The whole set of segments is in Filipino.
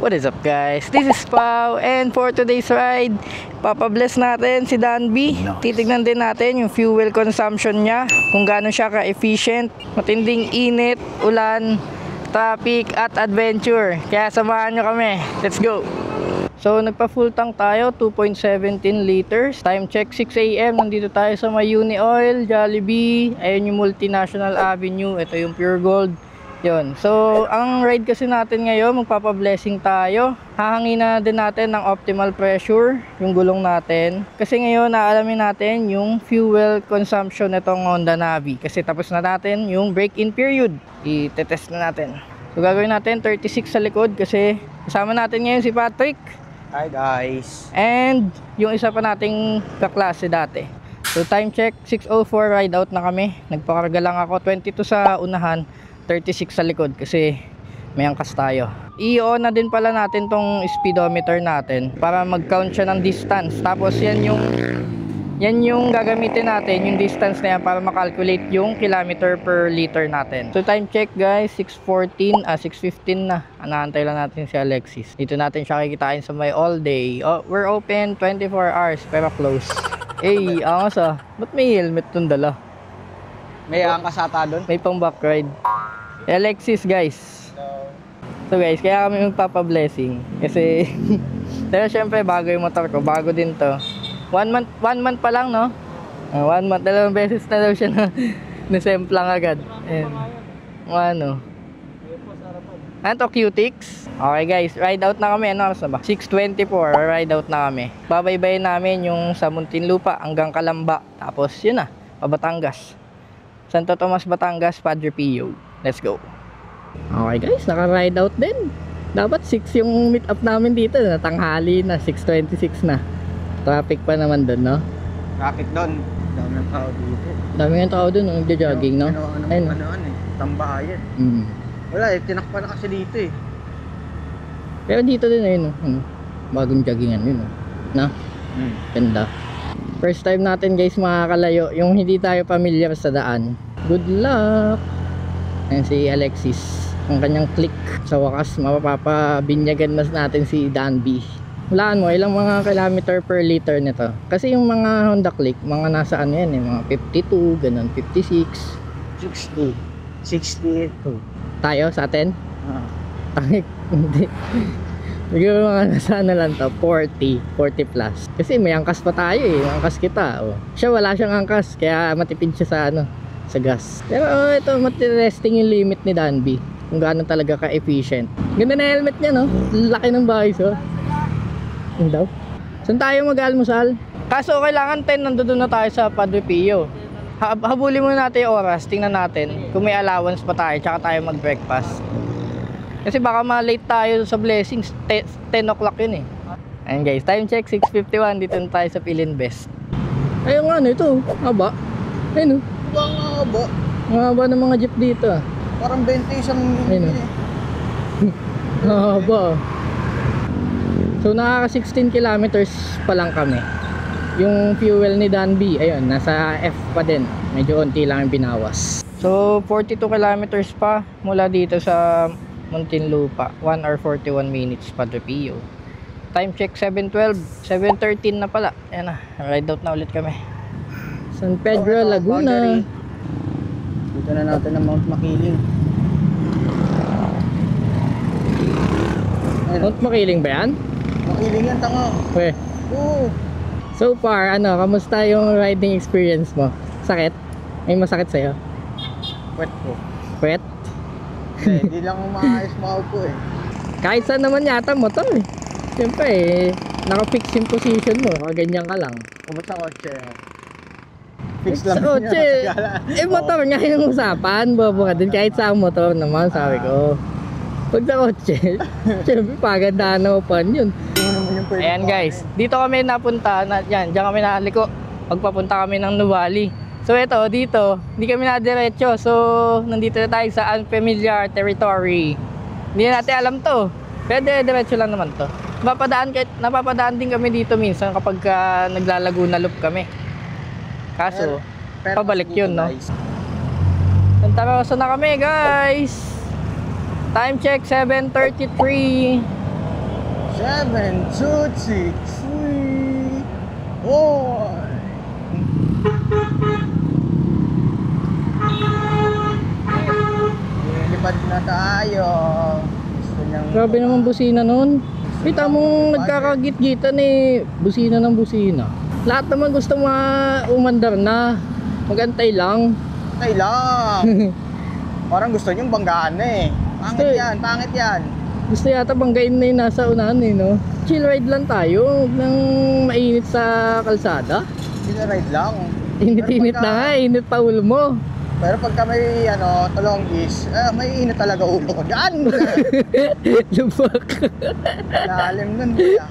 What is up guys? This is Pao, and for today's ride, papabless natin si Danby. Titignan din natin yung fuel consumption niya, kung gaano siya ka-efficient, matinding init, ulan, traffic at adventure. Kaya samahan nyo kami. Let's go! So nagpa full tank tayo, 2.17 liters. Time check 6 AM. Nandito tayo sa may Uni Oil, Jollibee. Ayun yung Multinational Avenue. Ito yung Pure Gold. Yun. So, ang ride kasi natin ngayon, magpapa-blessing tayo. Hahangin na din natin ng optimal pressure, yung gulong natin. Kasi ngayon, naalamin natin yung fuel consumption nitong Honda Navi. Kasi tapos na natin yung break-in period. I-test na natin. So, gagawin natin 36 sa likod kasi kasama natin ngayon si Patrick. Hi guys. And yung isa pa nating kaklase dati. So, time check, 6:04, ride out na kami. Nagpakarga lang ako, 22 sa unahan, 36 sa likod kasi may angkas tayo. I-on na din pala natin tong speedometer natin para mag-count siya ng distance. Tapos yan yung gagamitin natin, yung distance na yan para makalculate yung kilometer per liter natin. So time check guys, 6:15, 6:15 na. Anaantay lang natin si Alexis. Dito natin siya kikitain sa may all day. Oh, we're open 24 hours pero close. Eh, angas ah. Ba't may helmet tong dala? May angkas ata doon. May pang back ride. Alexis guys. So guys, kaya kami magpapa-blessing kasi pero syempre bago yung motor ko, bago din to. 1 month pa lang, no? 1 month, 2 beses na daw siya na semplang agad. And ano to, Q-Tix? Okay guys, ride out na kami. Ano oras na ba? 6:24, ride out na kami. Babaybayin namin yung sa Muntinlupa hanggang Calamba. Tapos yun na, pa Batangas. Santo Tomas, Batangas, Padre Pio. Let's go. Okay guys, naka-ride out din. Dapat 6 yung meet up namin dito. Natanghali na, 6:26 na. Traffic pa naman doon, no? Traffic doon. Dami ng tao dito. Dami ng tao doon, nagja-jogging, no? Ano eh, tambahayan. Wala eh, tinakpan na kasi dito eh. Pero dito din ayun, no? Bagong joggingan yun, no? Na? Ganda. First time natin guys makakalayo, yung hindi tayo familiar sa daan. Good luck! Ayan si Alexis, ang kanyang click. Sa wakas, mapapabinyagan na natin si Danby. Hulaan mo, ilang mga kilometer per liter nito. Kasi yung mga Honda Click, mga nasa ano yan eh, mga 52, ganun, 56. 60. 62. Tayo sa atin? Tangik, hindi. Siguro mga nasa ano lang to, 40 plus. Kasi may angkas pa tayo eh, angkas kita. Oh. Siya wala siyang angkas, kaya matipid siya sa ano, sa gas. Pero ito, matitesting yung limit ni Danby. Kung gaano talaga ka-efficient. Ganda na helmet niya, no? Laki ng bahis, oh. Yung daw. Saan tayo mag-almusal? Kaso kailangan 10, nandoon na tayo sa Padre Pio. Habulin muna natin yung oras, tingnan natin kung may allowance pa tayo, tsaka tayo mag-breakfast. Kasi baka ma-late tayo sa blessings, 10 o'clock yun eh. Ayan guys, time check 6:51, dito na tayo sa Pilinvest. Ayun nga, ano ito, haba. Ayun o. Ang haba. Ang haba ng mga jeep dito ah. Parang 20 isang ayun o. Haba. So nakaka 16 kilometers pa lang kami. Yung fuel ni Danby, ayun, nasa F pa din. Medyo konti lang yung binawas. So 42 kilometers pa mula dito sa Muntinlupa, 1 hour 41 minutes Padre Pio. Time check 7:12, 7:13 na pala. Ayan na, ride out na ulit kami. San Pedro, Laguna. Dito na natin ang Mount Makiling. Mount Makiling ba yan? Makiling yan, tanga. Okay. Oo. So far, ano, kamusta yung riding experience mo? Sakit? May masakit sa'yo? Wet po. Wet? Hindi lang maayos makaupo eh. Kahit saan naman yata motor eh. Siyempre eh, naka-fix yung position mo, ganyan ka lang. Kumot sa kotse. Fix Sa lang. kotse, eh motor nga yung usapan, bobo ka din. Kahit sa motor naman, sabi ko. Pag sa kotse, siyempre paganda na upan yun. Ayan guys, dito kami napunta, diyan kami naliko. Pagpapunta kami ng Nuvali. So ito, dito, hindi kami na-diretso. So, nandito na tayo sa unfamiliar territory. Hindi na natin alam to. Pero diretso lang naman to. Napapadaan din kami dito minsan kapag naglalaguna loop kami. Kaso, pabalik yun, no? Santa Rosa na kami, guys! Time check, 7:33. 7, 2, 6, 3, 4. Lipad na tayo. Gusto niyang... Grabe naman busina nun. Kita mong nagkakagit-gitan eh. Busina ng busina. Lahat naman gusto umandar na. Magantay lang. Tay lang. Parang gusto niyong banggaan na eh. Pangit yan, pangit yan. Gusto yata banggain na yung nasa unahan eh, no? Chill ride lang tayo. Huwag nang mainit sa kalsada. Ride lang. Init-init na nga, init pa ulo mo. Pero pagka may talonggis, may init talaga ulo ko. Diyan! Lubak. Lalim nun. Kuya.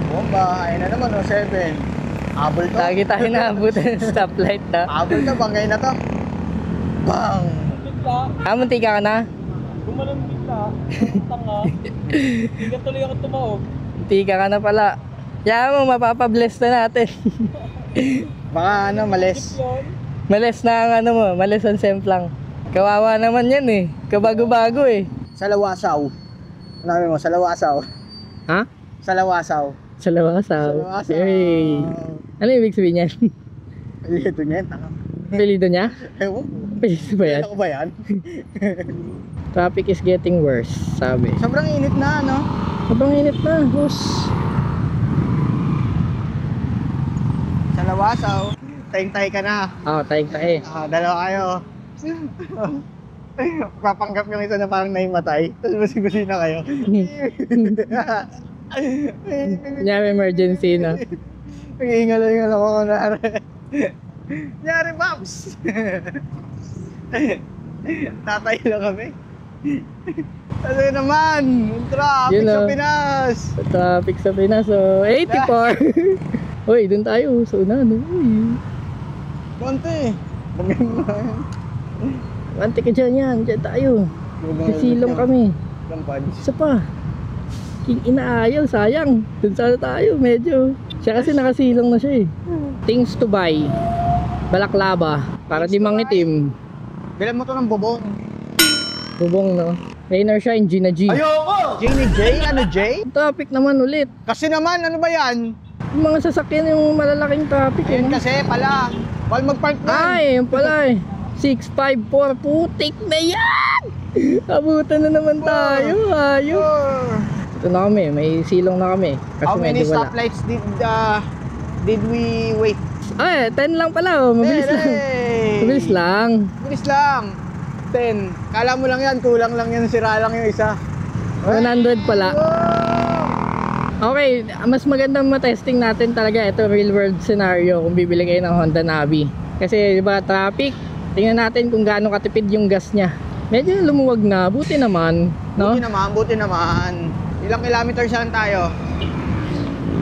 Bomba, ayun na naman 7. Abol to. Lagi tayo naabot ng stoplight na. Abol to, bangay na to. Bang! Munti ka na? Gumalambit ka. Tanga. Hindi ka tuloy ako tumaog. Munti ka na pala. Kaya mo, mapapabless na natin. Baka malis. Yun. Males na ang mo, males ang semplang. Kawawa naman yan eh. Kabago-bago eh. Salawasaw. Namin mo, salawasaw. Ha? Salawasaw. Salawasaw. Salawasaw. Hey. Ano ibig sabihin yan? Ito niya, tanga. Apelido niya? Ewan. Apelido ba yan? Ako ba yan? Traffic is getting worse, sabi. Sobrang init na, no? Sobrang init na, boss. Salawasaw. Tayong-tay ka na. Tayo. Dalawa kayo. Papanggap yung isa na parang naimatay. Tapos masigusin na kayo. Kunyari emergency na. Nag-iingal-ingal ako kunwari. Nyari, Paps! Tatay lang kami. Ano naman? Traffic Yun, sa oh. Pinas! Traffic sa Pinas, so 84. Uy, dun tayo, sa unahan. Uy. Konti. Bangin mo na yan. Ante ka dyan, dyan tayo. Sisilong kami. Lampad. Isa pa. Inaayaw, sayang. Dun sana tayo, medyo. Siya kasi nakasilong na siya eh. Things to buy. Balaklava. Para di mangitim. Bilan mo to ng bubong. Bubong no. Rainer Shine, Gina G. Ayoko! Janie J? Ano J? Topic naman ulit. Kasi naman, ano ba yan? Yung mga sasakyan yung malalaking traffic. Ayun eh. kasi pala. Bawal mag-park doon. Ay, yun pala eh. 654, putik na yan! Abutan na naman tayo, ayos. Ito na kami, may silong na kami. Kasi How many medyo wala. stoplights did we wait? Ay, 10 lang pala, oh. Mabilis lang. Mabilis lang. Mabilis lang. 10. Kala mo lang yan, kulang lang yan, sira lang yung isa. 100 pala. Okay, mas magandang matesting natin talaga ito real world scenario kung bibili kayo ng Honda Navi. Kasi diba traffic, tingnan natin kung gaano katipid yung gas niya. Medyo lumuwag na, buti naman, no? Buti naman. Ilang kilometers lang tayo?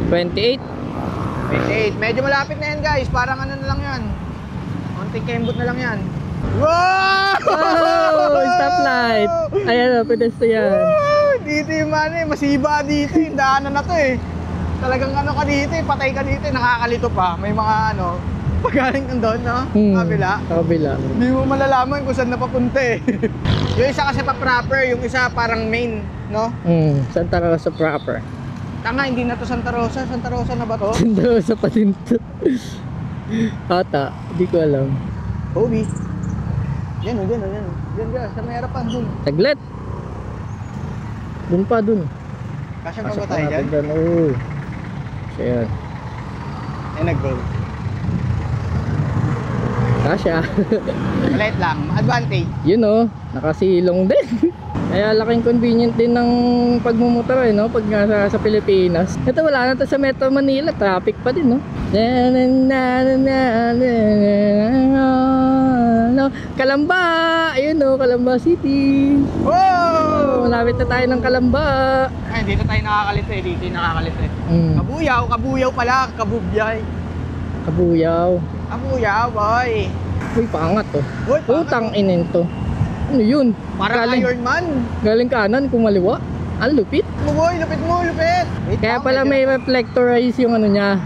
28. 28. Medyo malapit na yan guys, parang ano na lang yan. Konting kembot na lang yan. Wow! Oh, stoplight. Ayan o, pedestrian. Dito yung masiba dito yung daanan na to eh. Talagang ano ka dito eh, patay ka dito eh, nakakalito pa. May mga pagaling ng doon, no? Kabila. Kabila. Hindi mo malalaman kung saan napapunta eh. Yung isa kasi pa proper, yung isa parang main, no? Santa Rosa proper. Tanga, hindi na to Santa Rosa. Santa Rosa na ba to? Santa Rosa pa din to. Ata, hindi ko alam. Obi. Yan o, yan o, yan o. Yan ka, sa may harapan dun. Taglet. Dun pa, dun. Kasya pa ba tayo dyan? Oo. So yan. Ay, nag-go. Kasya. Maliit lang, advantage. Yun o, nakasilong din. Kaya laking convenient din ng pagmumotor eh, no? Pag sa Pilipinas. Ito wala na to sa Metro Manila, traffic pa din, no? Kalamba! Ayun o, Kalamba City. Wow! Malapit na tayo ng Kalamba. Ay, dito tayo nakakalito eh, dito yung nakakalito eh. Kabuyaw pala, kabubyay. Kabuyaw. Kabuyaw, boy. Uy, pangat to. Uy, Utang inin to. Ano yun? Parang Iron Man. Galing kanan, kumaliwa. Ang lupit. Boy, lupit mo, lupit. Kaya pala may reflectorize yung ano niya.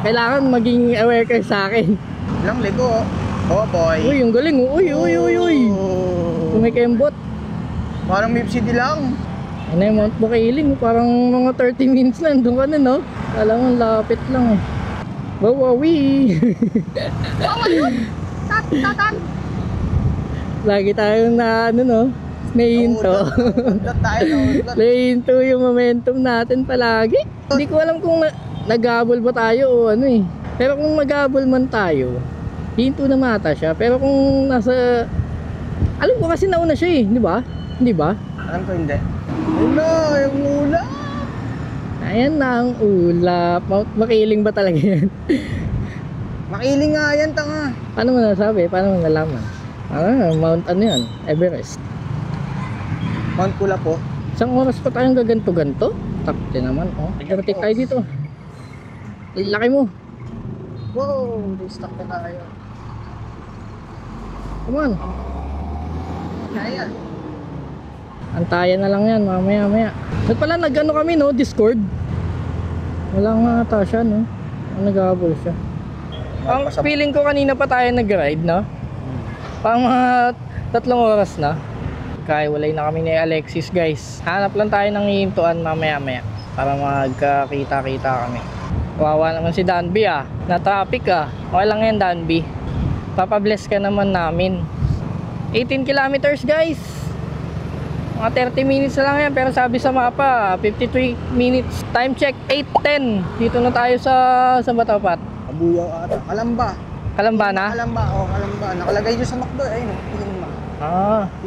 Kailangan maging aware kayo sa akin. Ilang ligo. Oh, boy. Uy, yung galing. Uy. Oh. Kumikembot. Parang Mip City lang. Ano yung Mount Bukiling? Parang mga 30 minutes lang. Doon ka na, no? Alam mo, lapit lang eh. Wawawi! Tatan! Lagi tayong na ano, no? Nahinto. Udlot tayo, udlot. Nahinto yung momentum natin palagi. Hindi ko alam kung nag-habol ba tayo o ano eh. Pero kung mag-habol man tayo, hinto na mata siya. Pero kung nasa... Alam ko kasi nauna siya eh, di ba? Hindi ba? Alam ko hindi. Wala, yung ulap. Ayan na ang ulap. Mount Makiling ba talaga yan? Makiling nga yan, tanga. Paano mo nasabi? Paano mo nalaman? Mount ano yan? Everest. Mount Kula po. Isang oras pa tayong gaganto-ganto? Takti naman, oh. Nagkarating tayo dito. Laki mo. Wow, stuck na tayo. Come on. Kaya. Antayan na lang yan, mamaya-maya. Ba't pala nag-ano kami, no? Discord. Wala nga ata siya, no? Nag-habol siya. Ang feeling ko kanina pa tayo nag-ride, no? Pang mga 3 oras na. Kaya walay na kami ni Alexis, guys. Hanap lang tayo ng hihintuan mamaya-maya para magkakita-kita kami. Wawa naman si Danby, ah. Na-traffic, ah. Okay lang yan, Danby. Papabless ka naman namin. 18 kilometers, guys. Mga 30 minutes na lang yan, pero sabi sa mapa 53 minutes. Time check 8:10. Dito na tayo sa Batapat. Kabuyaw ata. Kalamba. Kalamba na? Kalamba, oh, Kalamba. Nakalagay dyan sa McDo. Ayun, tingin mo.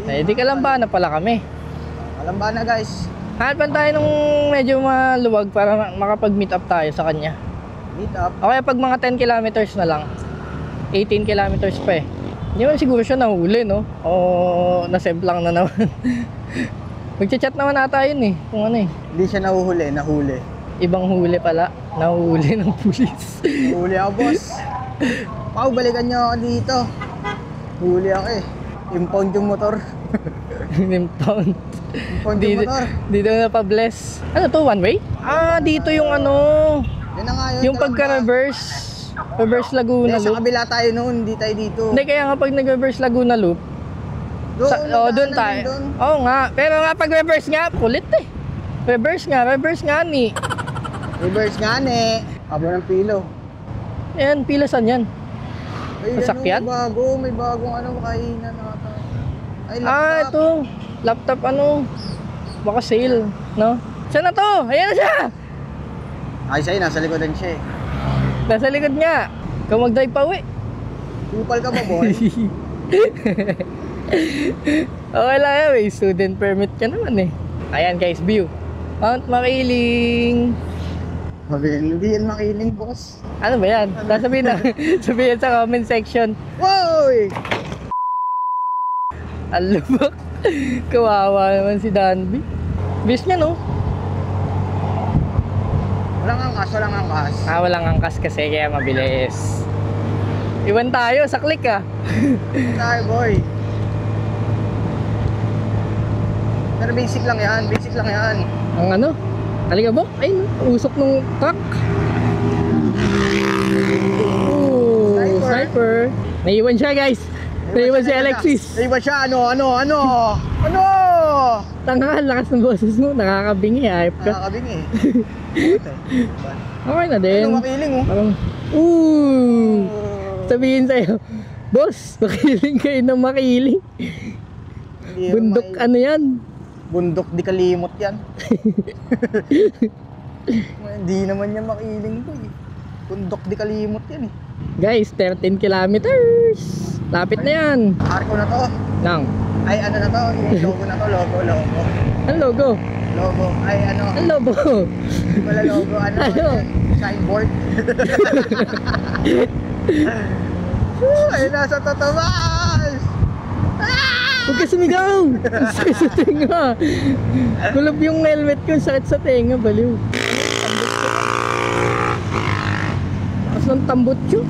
Di Kalamba na pala kami. Kalamba na, guys. Hanapan tayo nung medyo maluwag para makapag-meet up tayo sa kanya. Meet up. O kaya pag mga 10 kilometers na lang. 18 kilometers pa eh. Hindi man siguro siya nahuli, no? O nasemplang na naman. Magchat-chat naman ata yun eh. Kung ano eh. Hindi siya nahuhuli, nahuli. Ibang huli pala. Nahuli ng pulis. Huli ako, boss. Pao, balikan niyo ako dito. Huli ako eh. Impound yung motor. Impound. Impound yung motor. Dito na pa-bless. Ano to? One way? Dito yung ano. Yan na nga yun. Yung pagka-reverse. Reverse Laguna Sa Loop. kabila tayo noon, hindi tayo dito. Hindi, kaya nga pag nag-reverse Laguna Loop, doon tayo. Oo nga. Pero nga pag reverse nga, kulit eh. Reverse nga ni. Reverse nga ne. Abo ng pilo. Ayan, pila saan yan? Ay, Masakyan? May bagong ano, kainan ata. Ay, laptop. Ito. Laptop ano. Baka sale, no? Saan na to? Ayan na siya! Ay, sa'yo, nasa likodan siya eh. Nasa likod nga. Ikaw mag-drive pa uwi. Kupal ka ba, boy? Okay lang yan, may student permit ka naman eh. Ayan guys, view. Mount Makiling. Hindi yan makiling, boss. Ano ba yan? Sabihin sa comment section. Woy! Alubak. Kawawa naman si Danby. Bis niya, no? Walang angkas. Walang angkas kasi kaya mabilis. Iwan tayo sa click, ah. Tayo, boy. Pero basic lang yan. Ang ano? Aligabok? Ay, usok ng truck. Ooh, sniper. Naiwan siya, guys. Naiwan si Alexis. Naiwan siya, ano? Tanga, lakas ng boses mo. Nakakabingi, hype ka. Nakakabing eh. Okay na din. Ano, makiling oh. Parang, sabihin sa'yo, boss, makiling kayo ng makiling. Bundok ano yan? Bundok di kalimot yan. Hindi naman yan makiling to eh. Bundok di kalimot yan eh. Guys, 13 kilometers. Lapit na yan. Arko na to. Nang. Ay ano na to, yung logo na to, logo. Ang logo? Logo, ay ano. Ang logo? Hindi pala logo, ano? Signboard. Ay, nasa tatabas! Huwag ka sumigaw! Sakit sa tenga. Kulab yung helmet ko, sakit sa tenga, baliw. Tapos ng tambutso.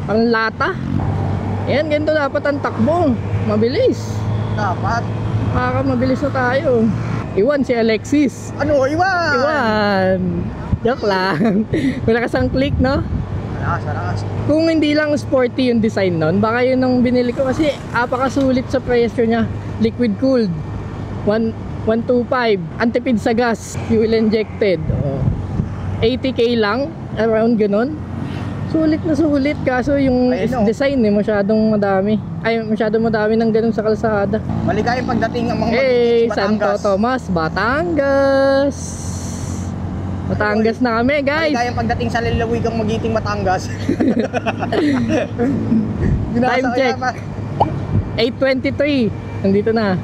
Parang lata. Ayan, ganito dapat ang takbo. Mabilis. Dapat. Mabilis na tayo. Iwan si Alexis. Ano, iwan! Iwan! Joke lang. Malakas ang click, no? Malakas. Kung hindi lang sporty yung design nun, baka yun ang binili ko kasi apakasulit sa presyo niya. Liquid cooled. 125. Antipid sa gas. Fuel injected. 80k lang. Around ganun. Sulit na sulit. Kaso yung design masyadong madami. Ay, masyadong madami ng ganun sa kalsada. Maligayang pagdating ang mga Hey, Batangas. Santo Tomas, Batangas. Batangas na kami, guys. Maligayang pagdating sa lalawigang Magiting, Batangas. Time check. 8:23. Nandito na.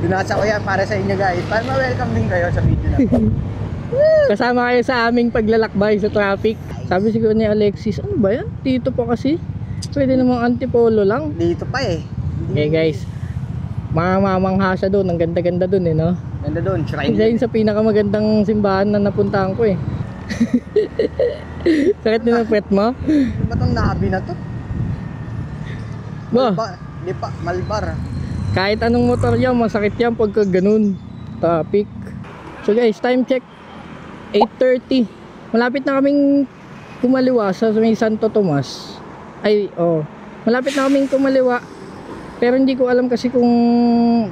Binasa ko yan para sa inyo guys. Para ma-welcome din kayo sa video na to. Kasama kayo sa aming paglalakbay sa traffic. Sabi siguro ni Alexis, ano ba yan? Dito pa kasi. Pwede namang antipolo lang. Dito pa eh. Okay guys, mamamangha siya doon. Ang ganda-ganda doon no? Ganda doon, shrine. Isa yun sa pinakamagandang simbahan na napuntahan ko Sakit din ang pet mo? Ano ba itong nabi na to? Ba, Di pa, Malbar. kahit anong motor yan, masakit yan pagka ganun. Traffic. So guys, time check. 8:30. Malapit na kaming kumaliwa sa may Santo Tomas. Malapit na kaming kumaliwa. Pero hindi ko alam kasi kung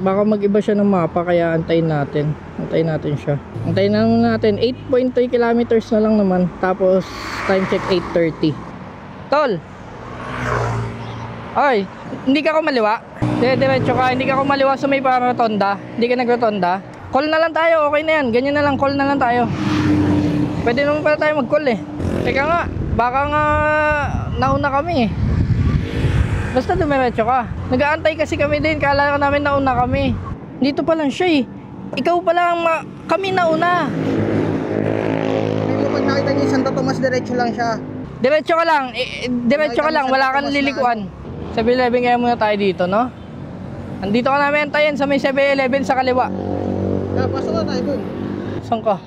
baka mag-iba siya ng mapa, kaya antayin natin. Antayin natin siya. Antayin na natin. 8.3 kilometers na lang naman. Tapos time check 8:30. Tol! Ay, hindi ka kumaliwa? Diretso ka, hindi ka kumaliwa sa may parang rotonda? Hindi ka nagrotonda? Call na lang tayo, okay na yan. Ganyan na lang, call na lang tayo. Pwede naman pala tayo mag-call eh. Teka nga, baka nga nauna kami eh. Basta dumiretso ka. Nag-aantay kasi kami din, kala ko namin nauna kami. Dito pa lang siya eh. Ikaw pa lang, kami nauna. Hindi mo pag nakita niyo yung Santo Tomas, diretso lang siya. Diretso ka lang, diretso ka lang, wala kang lilikuan. 7-Eleven kaya muna tayo dito, no? Andito ka namin antayin sa may 7-Eleven sa kaliwa. Pasok na tayo dun. Saan ka?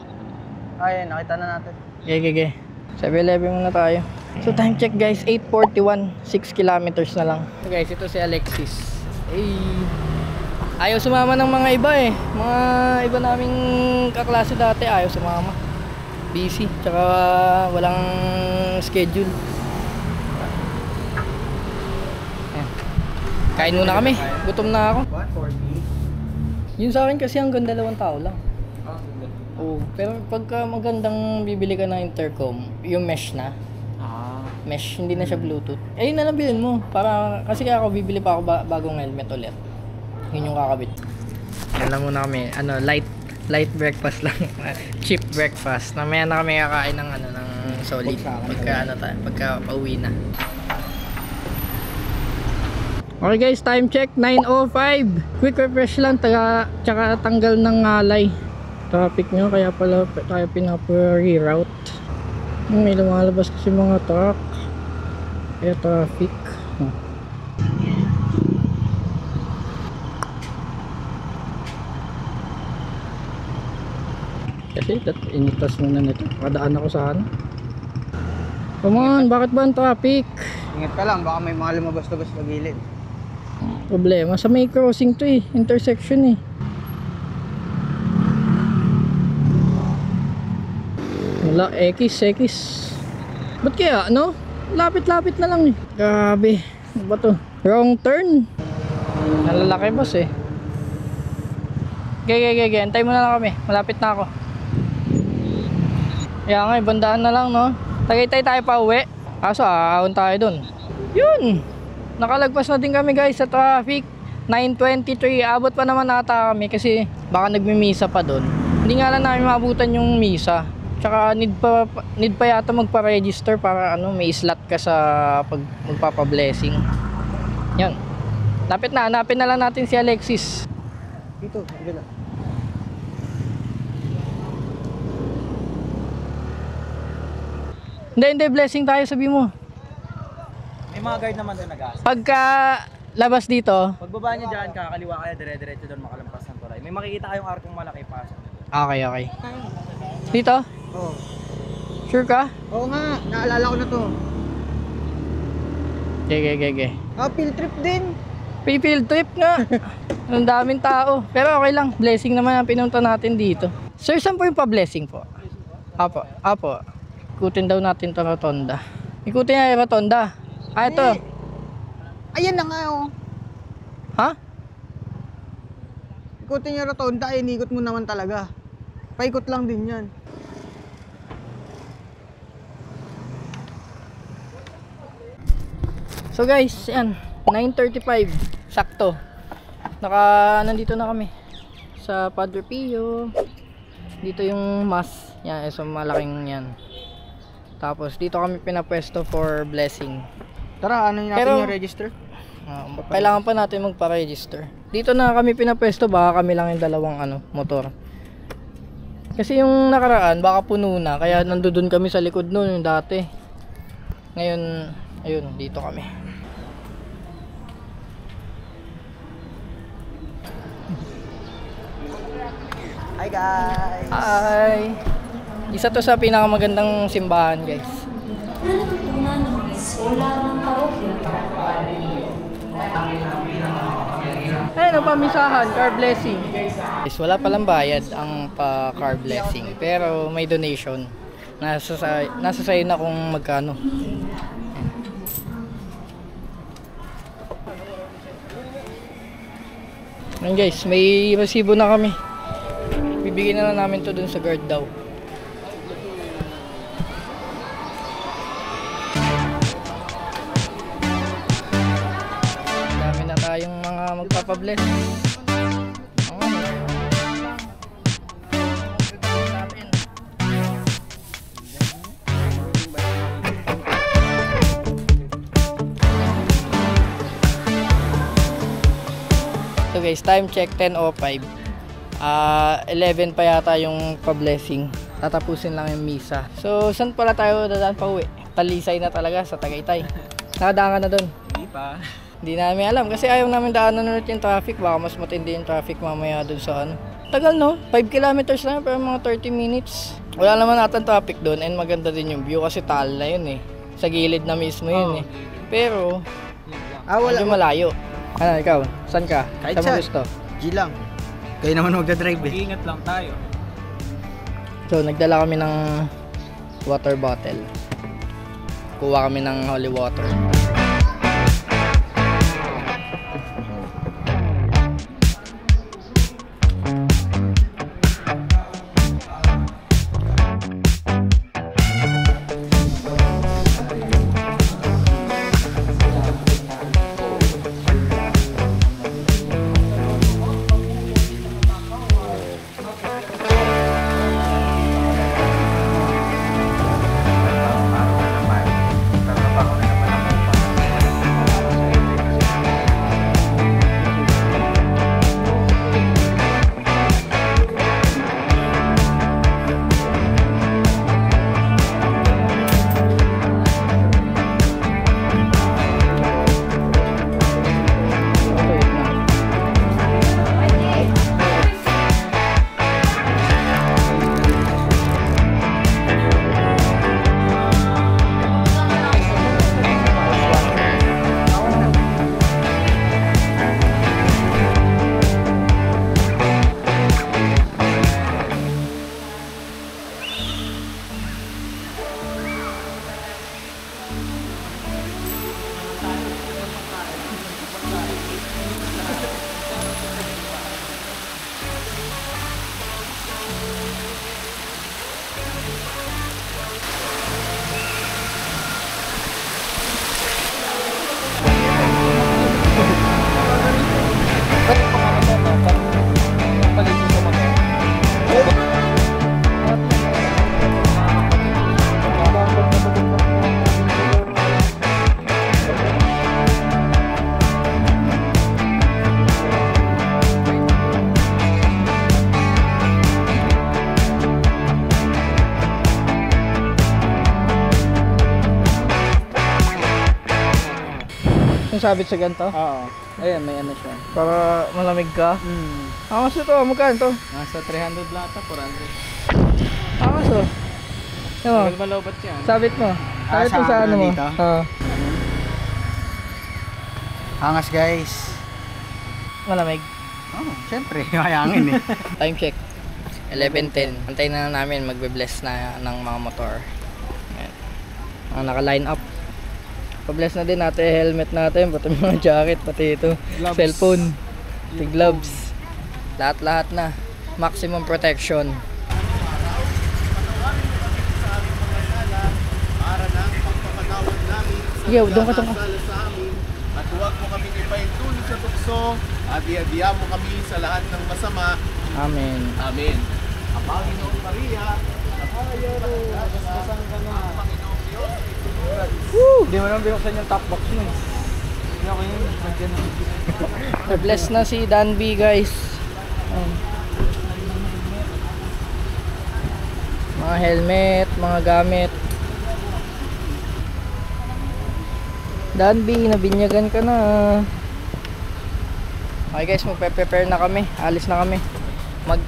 Ayun, nakita na natin. Okay. 7-Eleven muna tayo. So time check guys, 8:41, 6 kilometers na lang. So guys, ito si Alexis. Ayaw sumama ng mga iba eh. Mga iba naming kaklase dati ayaw sumama. Busy, tsaka walang schedule. Ayan. Kain muna kami, gutom na ako. 140. Yun sa akin kasi hanggang 2 tao lang. Oo, pero pagka magandang bibili ka ng intercom, yung mesh na. Mesh, hindi na siya Bluetooth. Ayun na lang bilhin mo. Para, kasi ako bibili pa ako bagong helmet ulit. Yun yung kakabit. Yan lang muna kami. Light breakfast lang. Cheap breakfast. Namaya na kami kakain ng ng solid. Pagka pauwi na. Okay guys, time check 9:05. Quick refresh lang, tsaka tanggal ng ngalay. Traffic nyo, kaya pala tayo pinapa-reroute. May lumalabas kasi mga truck, kaya traffic. Kasi initas muna nito, kadaan ako sa come on, bakit ba ang traffic? Ingat ka lang, baka may mga lumabas-labas sa gilid. Problema sa may crossing to eh, intersection eh. Wala, X. Ba't kaya, no? Lapit-lapit na lang eh. Grabe. Ano ba to? Wrong turn. Nalalaki boss eh. Okay. Antay mo na lang kami. Malapit na ako. Kaya nga, ibandaan na lang, no? Tagaytay tayo pa uwi. Kaso, aahon tayo dun. Yun! Nakalagpas na din kami guys sa traffic. 9:23. Abot pa naman ata kami kasi baka nagmimisa pa dun. Hindi nga lang namin maabutan yung misa. Tsaka need pa yata magpa-register para may slot ka sa magpapa-blessing. Yan. Lapit na, hanapin na lang natin si Alexis. Dito, gila. Hindi, blessing tayo, sabi mo. May mga guard naman doon nag-aasa. Pagka labas dito. Pagbaba niya dyan, kakaliwa kaya dire-diretso doon makalampas ng tulay. May makikita kayong arkong malaki pasok. Okay. Dito? Oo. Sure ka? Oo nga, naalala ko na to. Okay. Field trip din. Field trip nga. Ang daming tao. Pero okay lang. Blessing naman ang pinunta natin dito. Sir, saan po yung pa-blessing po? Apo. Ikutin daw natin ito rotonda. Ikutin na yung rotonda. Ito. Ayan na nga oh. Ha? ikutin yung rotonda, inikot mo naman talaga. Paikot lang din yan. So guys, yan, 9:35, sakto. Nandito na kami sa Padre Pio. Dito yung mass, yan, so malaking yan. Tapos dito kami pinapwesto for blessing. Tara, ano natin Pero- yung register? Kailangan pa natin magpa-register. Dito na kami pinapwesto, baka kami lang yung dalawang motor. Kasi yung nakaraan, baka puno na, kaya nandoon kami sa likod noon yung dati. Ngayon, ayun, dito kami. Hi guys! Hi! Isa to sa pinakamagandang simbahan, guys. Ayun, pamisahan, car blessing. Guys, wala palang bayad ang car blessing, pero may donation. Nasa sa'yo na kung magkano. Ayun guys, may resibo na kami. Bibigyan na lang namin to dun sa guard daw. Dami na tayong mga magpapabless. Oo. Natin. So guys, time check 10:05. 11 pa yata yung pa-blessing. Tatapusin lang yung misa. So, saan pala tayo dadaan pa uwi? Talisay na talaga sa Tagaytay. Nakadaan ka na doon? Hindi pa. Hindi namin alam kasi ayaw namin daanan ulit yung traffic. Baka mas matindi yung traffic mamaya doon sa Tagal no? 5 kilometers lang pero mga 30 minutes. Wala naman natin traffic doon and maganda din yung view kasi tal na yun eh. Sa gilid na mismo yun eh. Pero, Wala. medyo malayo. Ano, ikaw? Saan ka? Kahit Saan mo saan. gusto? G lang. Kayo naman magdadrive eh. Mag-iingat lang tayo. So, nagdala kami ng water bottle. Kuha kami ng holy water. Yung sabit sa ganito? Oo. Ayan, may ano siya. Para malamig ka? Angas ito, magkano to? Nasa 300 lang ata, 400. Angas to. Ano? Tagal malawbat yan. Sabit mo. Sabit mo sa sa ano mo. dito? Oo. Hangas guys. Malamig. Oh, syempre, hayangin eh. Time check. 11:10. Antayin na namin magbe-bless na ng mga motor. Ayan. Mga naka-line up. Pa-bless na din natin helmet natin, pati mga jacket, pati ito, Gloves. cellphone, pati gloves. Lahat-lahat na. Maximum protection. Para ng pagpapatawad namin sa Yo, doon ka, doon ka. pagkakasala sa amin at huwag mo kami ipaintulot sa tukso at iadya mo kami sa lahat ng masama. Amen. Amen. Ang Panginoong Maria, napakasasang ka na. Ang Panginoong Diyos, isunuran. Hindi mo naman binuksan yung top box mo eh. Hindi ako yun. Nandiyan na. Bless na si Dan B, guys. Ayan. Mga helmet, mga gamit. Dan B, nabinyagan ka na. Okay guys, magpe-prepare na kami. Alis na kami.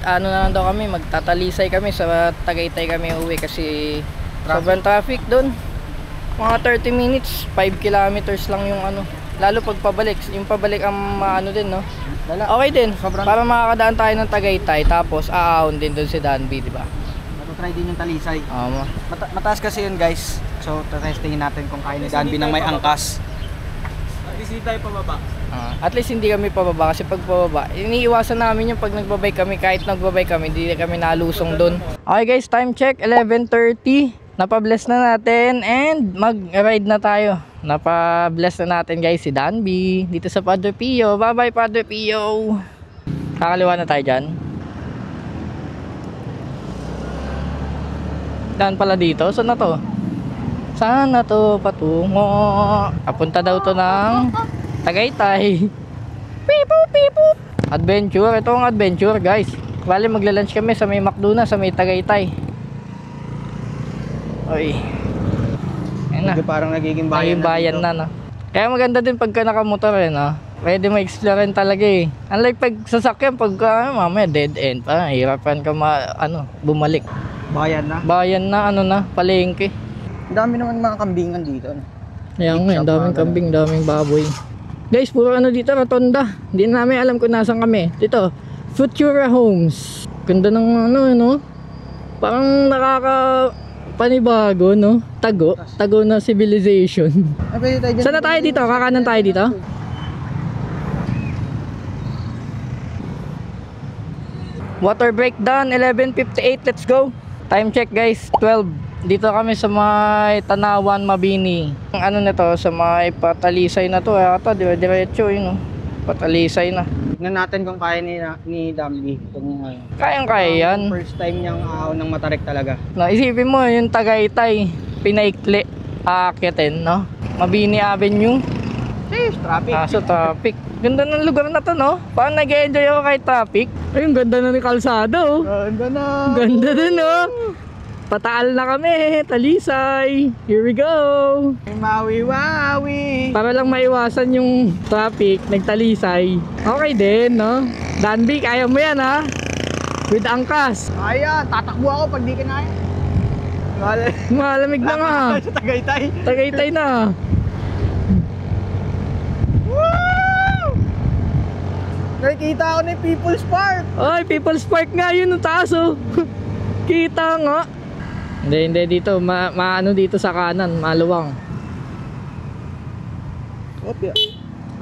Ano na lang daw kami, magtatalisay kami sa Tagaytay kami uwi kasi sobrang traffic doon. Mga 30 minutes, 5 kilometers lang yung ano. Lalo pag pabalik, yung pabalik ang ano din, no? Okay din, para makakadaan tayo ng Tagaytay tapos aahon din doon si Dan B, di ba? Matutry din yung talisay. Mataas kasi yun guys. So, testingin natin kung kaya ni Danby ng may angkas. At least hindi tayo pababa. at least hindi kami pababa kasi pag pababa, iniiwasan namin yung pag nagbabay kami, kahit nagbabay kami, hindi kami nalusong doon. Okay guys, time check, 11:30. Napabless na natin and mag-ride na tayo. Napabless na natin guys si Dan B dito sa Padre Pio. Bye bye Padre Pio. Kakaliwa na tayo dyan. Dan pala dito. Saan na to? Saan na to patungo? Papunta daw to ng Tagaytay. Pipo pipo. Adventure. Ito ang adventure guys. Bali magla-lunch kami sa may McDo na sa may Tagaytay. Oy. Ayan na. Parang nagiging Naging bayan na, no? Kaya maganda din pagka nakamotor eh, no? Pwede ma-explore rin talaga eh. Unlike pag sasakyan, pagka mamaya dead end pa, hirapan ka bumalik. Bayan na. Bayan na, palengke. Ang dami naman mga kambingan dito. No? Ayan nga, daming kambing, daming baboy. Guys, puro dito, rotonda. Hindi namin alam kung nasan kami. Dito, Futura Homes. Ganda ng no? Parang panibago, no? Tago na civilization. Saan na tayo dito? Kakanan tayo dito? Water break done, 11:58, let's go. Time check guys, 12. Dito kami sa may Tanawan, Mabini. Ang nito, sa may Patalisay na to, ata, diretso yun, no? Patalisay na. Tignan natin kung kaya ni Danby. Kayang-kaya yan. First time niyang ahon ng Matarik talaga. No, isipin mo, yung Tagaytay, pinaikli, aakyatin, no? Mabini Avenue. Traffic. So traffic. Ganda ng lugar na to, no? Parang nag-enjoy ako kahit traffic. Ayun, ganda na ni kalsada, oh. Ganda na. Ganda din, oh. Pataal na kami, Talisay. Here we go. Mawi-wawi. Para lang maiwasan yung traffic, nagtalisay. Okay din, no? Danby, kaya mo yan, ha? With angkas. Kaya, tatakbo ako pag di kinaya. Malamig na nga. Sa Tagaytay. Tagaytay na. Woo! Nakikita ko na yung People's Park. Ay, People's Park nga yun, ang taas, oh. Kita nga. Hindi dito, maano dito sa kanan, maluwang. Opya.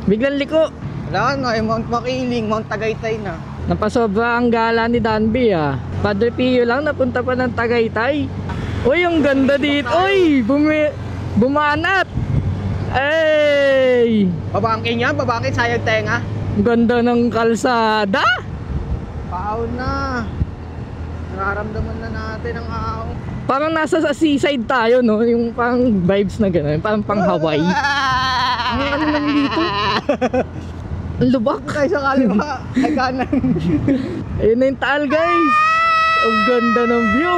Biglang liko. Wala na, Mount Makiling, Mount Tagaytay na. Napasobra ang gala ni Danby, ah. Padre Pio lang, napunta pa ng Tagaytay. Uy, ang ganda dito. Uy, bumanat. Ay! Babangkin yan, babangkin, sayag tenga. Ang ganda ng kalsada. Paahon na. Nararamdaman na natin ang ahon. Parang nasa sa seaside tayo, no? Yung parang vibes na gano'n, parang pang Hawaii. Ang ano lang dito? Ang lubak. Tayo sa kaliwa, ay kanan. Ayun na yung taal, guys. Ang ganda ng view.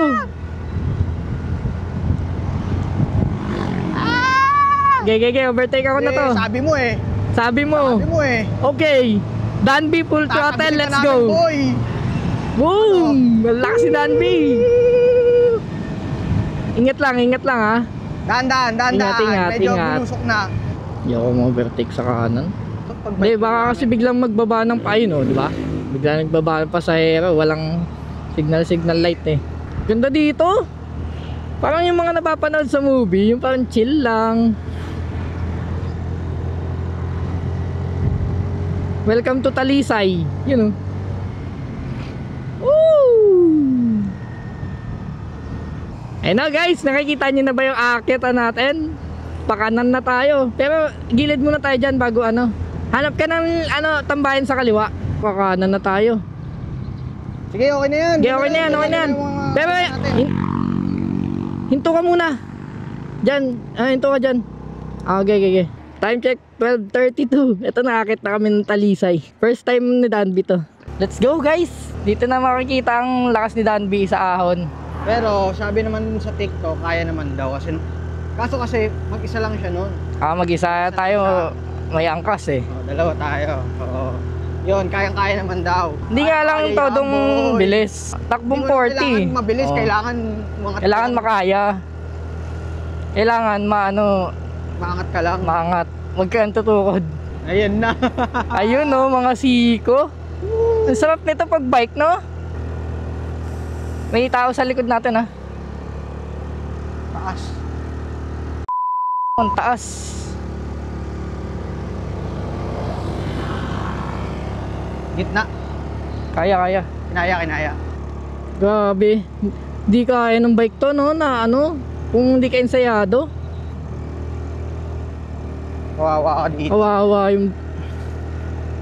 Gege, overtake ako na to. Sabi mo eh. Sabi mo. Sabi mo eh. Okay. Danby full throttle, let's go. Boy. Boom! Malakas si Danby. Ingat lang ha. Dahan-dahan. Ingat. Medyo bulusok na. Hindi ako ma-overtake sa kanan. Hindi, baka kasi biglang magbaba ng payo, no? Di ba? Biglang nagbaba ng pasahero, walang signal light eh. Ganda dito. Parang yung mga napapanood sa movie, yung parang chill lang. Welcome to Talisay. You know. Eh na guys, nakikita nyo na ba yung aakyatan natin? Pakanan na tayo. Pero gilid muna tayo dyan bago ano. Hanap ka ng tambayan sa kaliwa. Pakanan na tayo. Sige, okay na yan. Okay, okay na yan, okay na yan. Pero hinto ka muna. Dyan, hinto ka dyan. Okay, okay, okay. Time check, 12:32. Ito, nakakit na kami ng talisay. First time ni Danby to. Let's go guys. Dito na makikita ang lakas ni Danby sa ahon. Pero sabi naman sa TikTok, kaya naman daw. Kaso kasi mag-isa lang siya noon. Mag-isa tayo. May angkas eh. Dalawa tayo. Oo. Yun, kayang-kaya naman daw. Hindi nga lang Kaya todong yan, boy. bilis. Takbong Hindi mo 40. kailangan mabilis, Oo. kailangan Makaya. Kailangan maangat ka lang. maangat. Huwag kang tutukod. Ayan na. Ayun no, mga siko. Ang sarap nito pag bike, no? May tao sa likod natin, ha? Taas. Ang taas. Gitna. Kaya. Kinaya. Grabe. Di kaya ng bike to, no? Na kung di ka ensayado. Kawawa ka dito.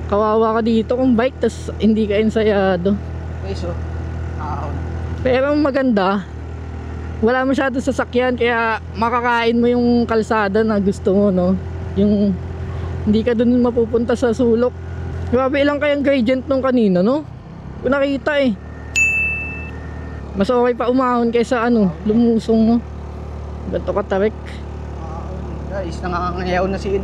Kawawa ka dito kung bike, tas hindi ka ensayado. Okay, so. Pero maganda, wala masyado sasakyan, kaya makakain mo yung kalsada na gusto mo, no? Yung hindi ka dun mapupunta sa sulok. Grabe, ilang kayang gradient nung kanina, no? Kung nakita eh. Mas okay pa umahon kaysa lumusong, no? Ganto katarik. Guys, nangangayaw na si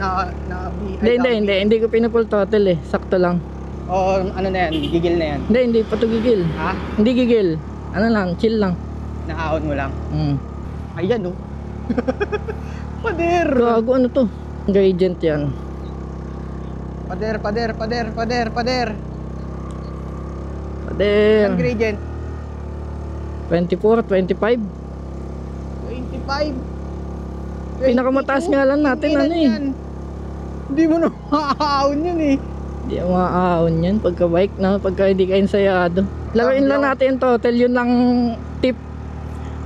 Hindi ko pinapul total eh, sakto lang. O ano na yan, gigil na yan. Hindi pa to gigil. Ha? Hindi gigil. Ano lang, chill lang. Naahon mo lang. Ayan oh. Pader! Gago, ano to? Gradient yan. Pader. Pader. Ang gradient? 24, 25. 25. Pinakamataas nga lang natin, Hindi mo na maaahon yun eh. Hindi ang maaahon yan pagka bike na, pagka hindi ka ensayado. Laruin lang natin total, yun lang tip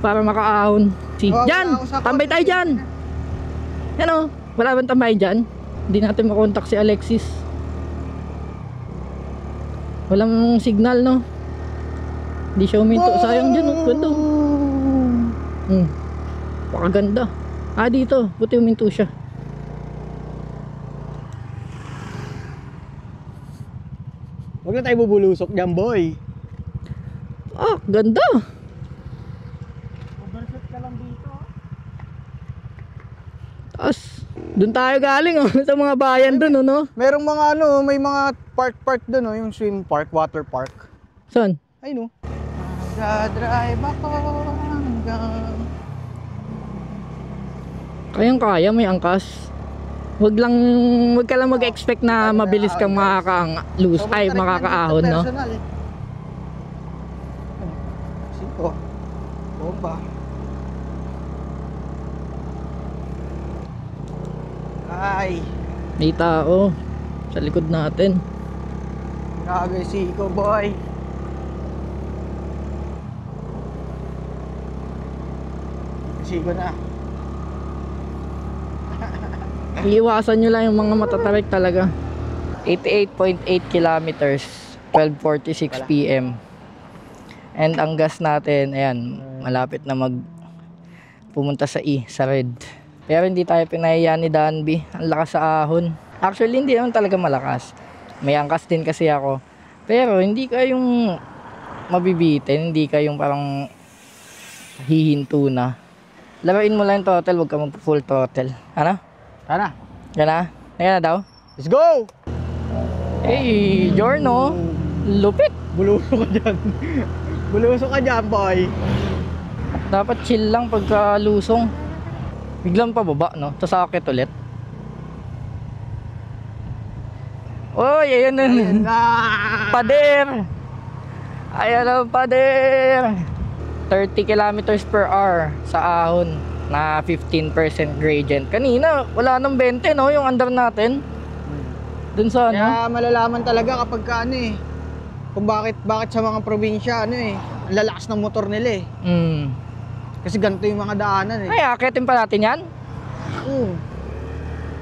para makaahon. Diyan! Tambay tayo dyan! Yan o, wala bang tambay dyan? Hindi natin makontak si Alexis. Walang signal, no? Hindi siya uminto. Sayang dyan, ganda. Pakaganda. Dito, buti uminto siya. Huwag na tayo bubulusok dyan, boy. Ganda. Overshoot ka lang dito. Taas. Doon tayo galing, sa mga bayan doon, no? Merong mga may mga park doon, yung swim park, water park. Saan? Ay no. Drive ako hanggang... Kayang-kaya, may angkas. Wag ka lang mag-expect na mabilis kang makakaahon, no? Siko. Bomba. Ay, May tao sa likod natin. grabe siko, boy. Siko na. Iiwasan nyo lang yung mga matatarik talaga. 88.8 kilometers, 12:46 PM. And ang gas natin, ayan, malapit na pumunta sa sa red. Pero hindi tayo pinahiya ni Danby. Ang lakas sa ahon. Actually, hindi naman talaga malakas. May angkas din kasi ako. Pero hindi ka yung mabibitin, hindi ka yung parang hihinto na. Laruin mo lang yung total, huwag ka mag-full total. Ano? Tara. Yan na? Ayan na daw? Let's go! Hey, Jorno! Lupit! Bulusok ka dyan. Bulusok ka dyan, boy. Dapat chill lang pagka lusong. Biglang pababa, no? Sasakit ulit. Oy, ayan na. Pader! Ayan na, pader! 30 kilometers per hour sa ahon na 15% gradient. Kanina, wala nang 20, no? Yung under natin. Dun sa Kaya malalaman talaga kapag kung bakit sa mga probinsya ang lalakas ng motor nila eh. Kasi ganito yung mga daanan eh. Ay, akitin pa natin yan. Oo.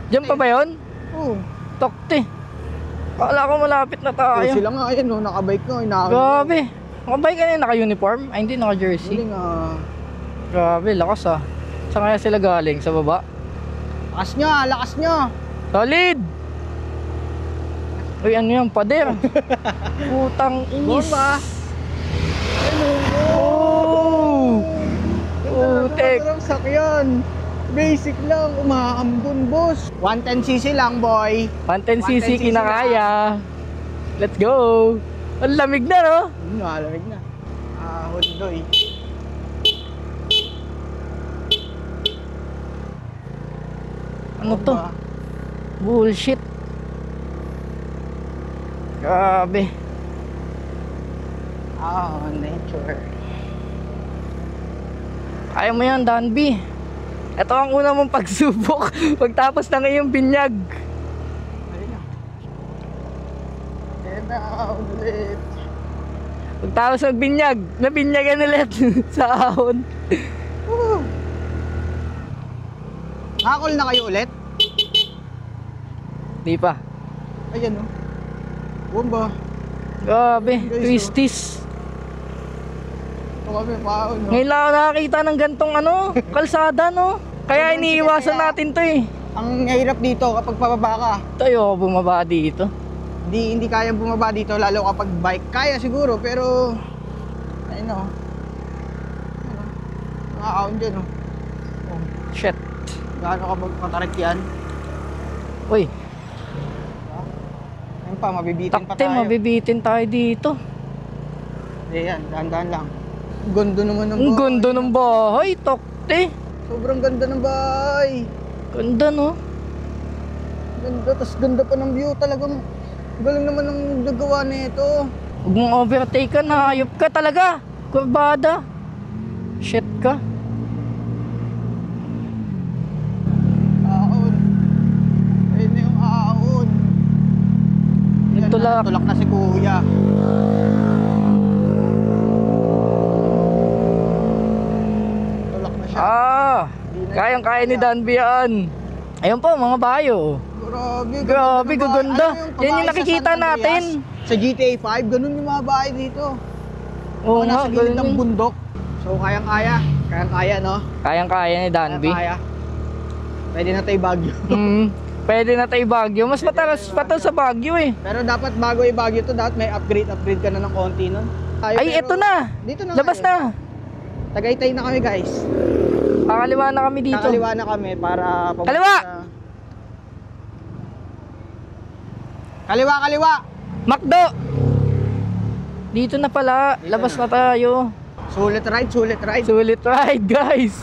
Diyan pa ba yun? Oo. Tokte. Kala ko malapit na tayo. Sila nga yan, no? Nakabike nga. Grabe. Nakabay ka na naka-uniform? Ay, hindi, naka-jersey. Hindi nga. Grabe, lakas ah. Saan kaya sila galing? Sa baba? Lakas nyo, lakas nyo. Solid! Uy, ano yan? Pader. Putang inis. Bomba. Oh! Putek. Ang sakyan. Basic lang, umaambon boss. 110cc lang boy. 110cc kinakaya. Let's go! Ang lamig na, no? Malamig na. Hondoy. Ano to? Bullshit. Grabe. Nature. Kaya mo yan, Danby. Ito ang una mong pagsubok pagtapos ng iyong binyag. Ayun na. And ulit. Pagtapos ng binyag, nabinyagan ulit sa ahon. Nakakul na kayo ulit? Di pa. Ayan o. Bomba. Grabe, Guys, twisties. Ito kami paon no? Ngayon lang ako nakakita ng gantong ano, kalsada, no? Kaya iniiwasan natin to eh. Ang hirap dito kapag pababa ka. Tayo ako bumaba dito. Hindi kaya bumaba dito lalo kapag bike. Kaya siguro pero ayun o. Nakakaon dyan o. Shit. Gaano ka magpatarik yan? Uy, Ayun pa, mabibitin pa takte, tayo. mabibitin tayo dito. Hindi yan, dahan-dahan lang. Ang ganda naman ng Ang bahay. ganda ng bahay, takte. Sobrang ganda ng bahay. Ganda, no? Ganda, tas ganda pa ng view. Talagang galing naman ang nagawa nito. Huwag mong overtake ka, hayop ka talaga. Kurbada. Shit ka. Aon. Ayun na yung aon. Yan Tulak. na, tulak na si kuya. Tulak na siya. Kayang-kaya ni Danby yan. Ayun po, mga bayo. Grabe, Grabe, ganda ng bahay. gaganda. Ano Yan yung pabahay sa nakikita San Andreas? natin. Sa GTA 5, ganun yung mga bahay dito. Oo Mga nga, nasa gilid ng ganun. bundok. So, kayang-kaya. Kayang-kaya, no? Kayang-kaya ni Danby. Kaya-kaya. Pwede na tayo Baguio. Pwede na tayo Baguio. Mas matalas pa to sa Baguio eh. Pero dapat bago i-Baguio to, dapat may upgrade ka na ng konti nun. Ay, eto na. Dito na. Labas tayo. na. Tagaytay na kami, guys. Kakaliwa na kami dito. Kakaliwa na kami para papunta Kaliwa! sa- Kaliwa, kaliwa! Macdo! Dito na pala. Labas na tayo. Sulit ride, sulit ride. Sulit ride, guys.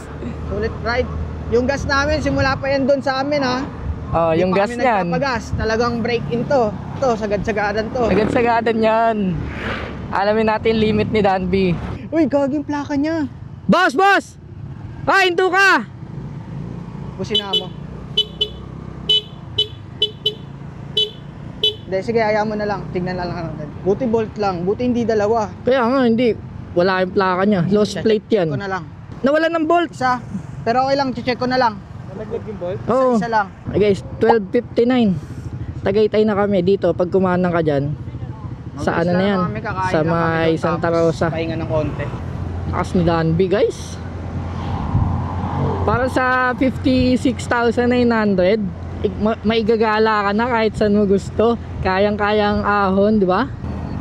Sulit ride. Yung gas namin, simula pa yan doon sa amin, ha? Oh, Di yung pa gas kami niyan. nagpapagas. Talagang break in to. Ito, sagad-sagadan to. Sagad-sagadan yan. Alamin natin limit ni Danby. Uy, gaging plaka niya. Boss, boss! Ah, hinto ka! Busina mo. Hindi, sige, ayaw mo na lang. Tignan na lang natin. Buti bolt lang. Buti hindi dalawa. Kaya nga, hindi. Wala yung plaka niya. Lost plate Check yan. ko na lang. Nawala ng bolt. Isa. Pero okay lang, check ko na lang. Nalaglag yung bolt. Oo. Isa lang. Okay, guys, 12:59. Tagaytay na kami dito. Pag kumanan ka dyan, sa ano na yan? Kami, kakain Sa lang kami may doon, Santa tapos Rosa. Pahinga ng konti. Lakas ni Danby, guys. Para sa 56,900, maigagala ka na kahit saan mo gusto. Kayang-kayang ahon, di ba?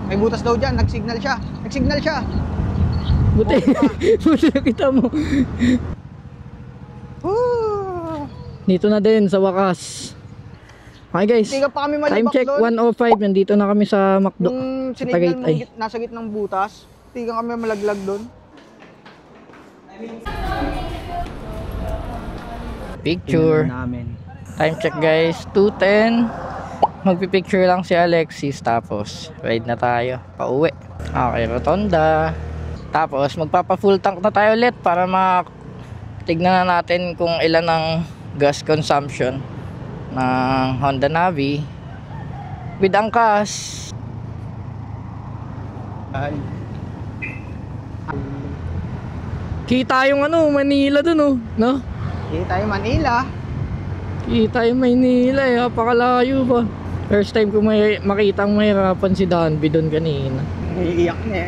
May butas daw dyan. Nag-signal siya. Nag-signal siya. Buti, buti nakita mo. Woo! Dito na din sa wakas. Okay guys, Hindi ka pa kami time malibak check doon. 1:05. Nandito na kami sa McDo. Nung Sa sinignan mo Tagaytay. nasa gitnang butas, hindi ka kami malaglag doon. Picture. Namin. Time check guys, 2:10. Magpipicture lang si Alexis tapos ride na tayo pauwi. Okay, rotonda. Tapos magpapa full tank na tayo ulit para tignan na natin kung ilan ang gas consumption ng Honda Navi with angkas. Kita yung ano, Manila dun oh, no? Kita yung Manila. Kita yung Manila eh, napakalayo pa. First time ko may makitang mahirapan si Danby doon kanina. Iiyak niya.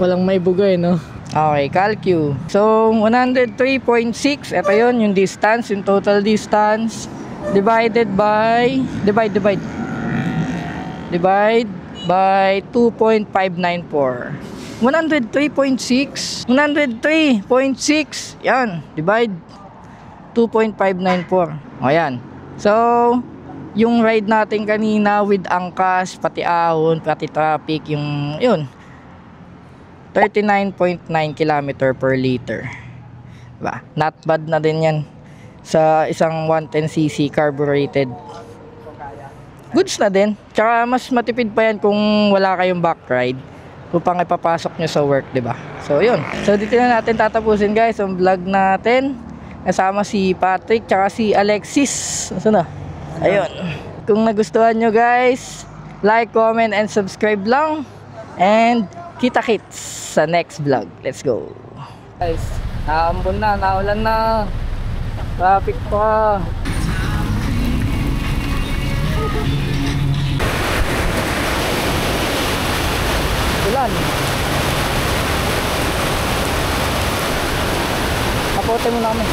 Walang may bugay, no? Okay, calcu. So, 103.6. Ito yun, yung distance, yung total distance. Divided by... Divide by 2.594. 103.6. 103.6. Yan, divide 2.594. O yan. So, yung ride natin kanina with angkas, pati ahon, pati traffic, yung yun 39.9 km per liter. Diba? Not bad na din yan sa isang 110cc carbureted. Goods na din. Tsaka mas matipid pa yan kung wala kayong back ride upang ipapasok nyo sa work, diba? So yun. So dito na natin tatapusin guys ang vlog natin. Kasama si Patrick tsaka si Alexis. Saan na? Ayun. Kung nagustuhan nyo guys, like, comment, and subscribe lang. And kita-kits sa next vlog. Let's go. Guys, naambon na, naulan na. Traffic pa. Ulan. Kapote mo namin.